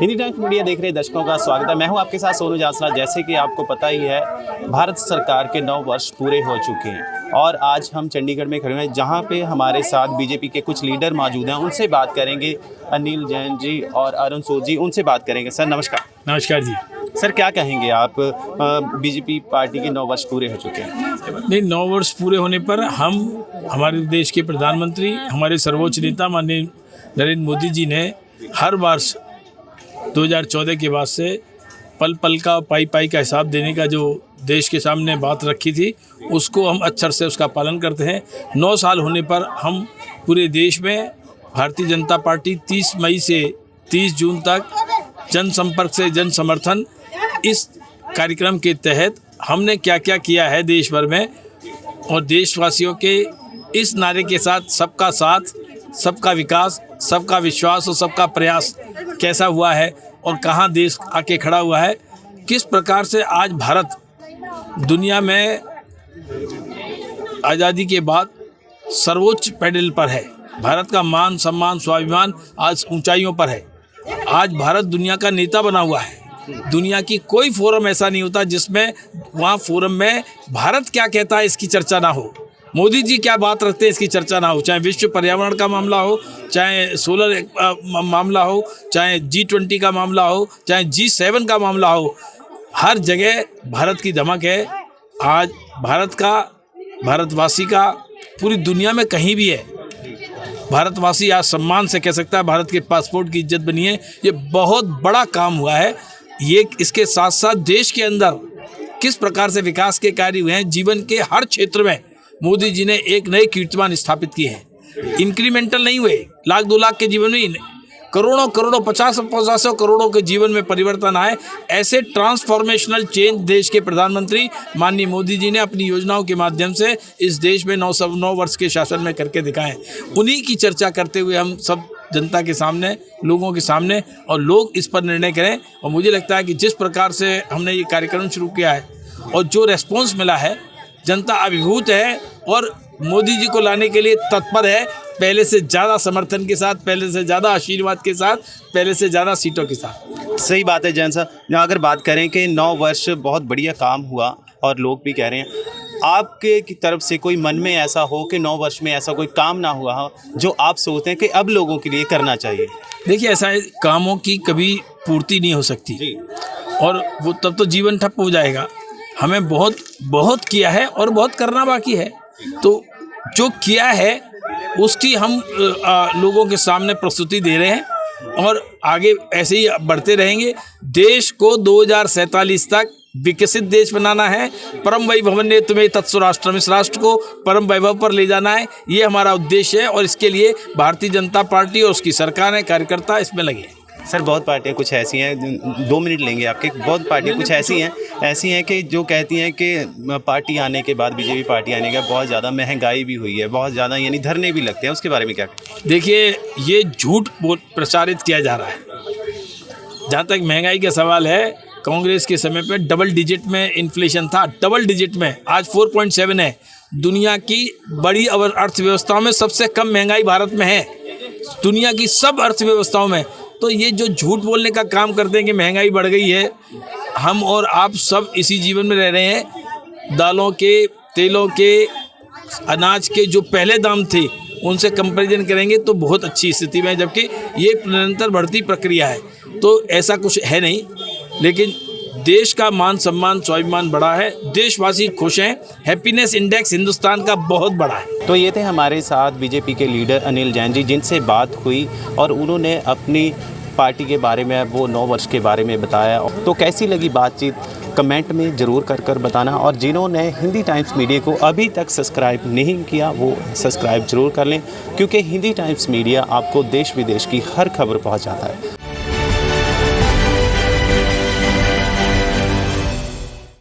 Hindi times media देख रहे दर्शकों का स्वागत है। मैं हूं आपके साथ सोनू जासला। जैसे कि आपको पता ही है, भारत सरकार के 9 वर्ष पूरे हो चुके हैं और आज हम चंडीगढ़ में खड़े हैं, जहां पे हमारे साथ बीजेपी के कुछ लीडर मौजूद हैं। उनसे बात करेंगे, अनिल जैन जी और अरुण सूद जी, उनसे बात करेंगे। सर नमस्कार। नमस्कार जी। सर क्या कहेंगे आप, बीजेपी पार्टी के 9 वर्ष पूरे हो चुके हैं? नहीं, 9 वर्ष पूरे होने पर हम हमारे देश के प्रधानमंत्री, हमारे सर्वोच्च नेता माननीय नरेंद्र मोदी जी ने हर वर्ष 2014 के बाद से पल पल का पाई पाई का हिसाब देने का जो देश के सामने बात रखी थी, उसको हम अक्षर से उसका पालन करते हैं। 9 साल होने पर हम पूरे देश में भारतीय जनता पार्टी 30 मई से 30 जून तक जनसंपर्क से जन समर्थन, इस कार्यक्रम के तहत हमने क्या क्या किया है देश भर में, और देशवासियों के इस नारे के साथ सबका साथ, सबका विकास, सबका विश्वास और सबका प्रयास कैसा हुआ है और कहाँ देश आके खड़ा हुआ है, किस प्रकार से आज भारत दुनिया में आज़ादी के बाद सर्वोच्च पैडल पर है। भारत का मान सम्मान स्वाभिमान आज ऊंचाइयों पर है। आज भारत दुनिया का नेता बना हुआ है। दुनिया की कोई फोरम ऐसा नहीं होता जिसमें वहाँ फोरम में भारत क्या कहता है इसकी चर्चा ना हो, मोदी जी क्या बात रखते हैं इसकी चर्चा ना हो। चाहे विश्व पर्यावरण का मामला हो, चाहे सोलर मामला हो, चाहे G20 का मामला हो, चाहे G7 का मामला हो, हर जगह भारत की धमक है। आज भारत का, भारतवासी का पूरी दुनिया में कहीं भी है, भारतवासी आज सम्मान से कह सकता है भारत के पासपोर्ट की इज्जत बनी है। ये बहुत बड़ा काम हुआ है। ये इसके साथ साथ देश के अंदर किस प्रकार से विकास के कार्य हुए हैं, जीवन के हर क्षेत्र में मोदी जी ने एक नए कीर्तिमान स्थापित किए हैं। इंक्रीमेंटल नहीं हुए, लाख 2 लाख के जीवन में करोड़ों करोड़ों 50 करोड़ों के जीवन में परिवर्तन आए। ऐसे ट्रांसफॉर्मेशनल चेंज देश के प्रधानमंत्री माननीय मोदी जी ने अपनी योजनाओं के माध्यम से इस देश में 9 वर्ष के शासन में करके दिखाएं। उन्हीं की चर्चा करते हुए हम सब जनता के सामने, लोगों के सामने, और लोग इस पर निर्णय करें। और मुझे लगता है कि जिस प्रकार से हमने ये कार्यक्रम शुरू किया है और जो रेस्पॉन्स मिला है, जनता अभिभूत है और मोदी जी को लाने के लिए तत्पर है। पहले से ज़्यादा समर्थन के साथ, पहले से ज़्यादा आशीर्वाद के साथ, पहले से ज़्यादा सीटों के साथ। सही बात है जैन साहब। अगर बात करें कि 9 वर्ष बहुत बढ़िया काम हुआ और लोग भी कह रहे हैं, आपके की तरफ से कोई मन में ऐसा हो कि 9 वर्ष में ऐसा कोई काम ना हुआ हो जो आप सोचते हैं कि अब लोगों के लिए करना चाहिए? देखिए, ऐसा है, कामों की कभी पूर्ति नहीं हो सकती जी, और वो तब तो जीवन ठप हो जाएगा। हमें बहुत बहुत किया है और बहुत करना बाकी है। तो जो किया है उसकी हम लोगों के सामने प्रस्तुति दे रहे हैं और आगे ऐसे ही बढ़ते रहेंगे। देश को 2047 तक विकसित देश बनाना है। परम वैभव ने तुम्हें तत्सुराष्ट्रम, इस राष्ट्र को परम वैभव पर ले जाना है, ये हमारा उद्देश्य है। और इसके लिए भारतीय जनता पार्टी और उसकी सरकार है, कार्यकर्ता इसमें लगे हैं। सर बहुत पार्टियां कुछ ऐसी हैं, 2 मिनट लेंगे आपके। बहुत पार्टियां कुछ ऐसी हैं कि जो कहती हैं कि पार्टी आने के बाद, बीजेपी पार्टी आने के बाद बहुत ज़्यादा महंगाई भी हुई है, बहुत ज़्यादा, यानी धरने भी लगते हैं। उसके बारे में क्या कहें? देखिए, ये झूठ प्रचारित किया जा रहा है। जहाँ तक महंगाई का सवाल है, कांग्रेस के समय पे डबल डिजिट में इन्फ्लेशन था, डबल डिजिट में। आज 4.7 है। दुनिया की बड़ी अर्थव्यवस्थाओं में सबसे कम महंगाई भारत में है, दुनिया की सब अर्थव्यवस्थाओं में। तो ये जो झूठ बोलने का काम करते हैं कि महंगाई बढ़ गई है, हम और आप सब इसी जीवन में रह रहे हैं। दालों के, तेलों के, अनाज के जो पहले दाम थे उनसे कंपैरिजन करेंगे तो बहुत अच्छी स्थिति में है, जबकि ये निरंतर बढ़ती प्रक्रिया है। तो ऐसा कुछ है नहीं, लेकिन देश का मान सम्मान स्वाभिमान बड़ा है, देशवासी खुश हैं। हैप्पीनेस इंडेक्स हिंदुस्तान का बहुत बड़ा है। तो ये थे हमारे साथ बीजेपी के लीडर अनिल जैन जी, जिनसे बात हुई और उन्होंने अपनी पार्टी के बारे में, वो 9 वर्ष के बारे में बताया। तो कैसी लगी बातचीत कमेंट में ज़रूर कर बताना, और जिन्होंने हिंदी टाइम्स मीडिया को अभी तक सब्सक्राइब नहीं किया वो सब्सक्राइब ज़रूर कर लें, क्योंकि हिंदी टाइम्स मीडिया आपको देश विदेश की हर खबर पहुंचाता है।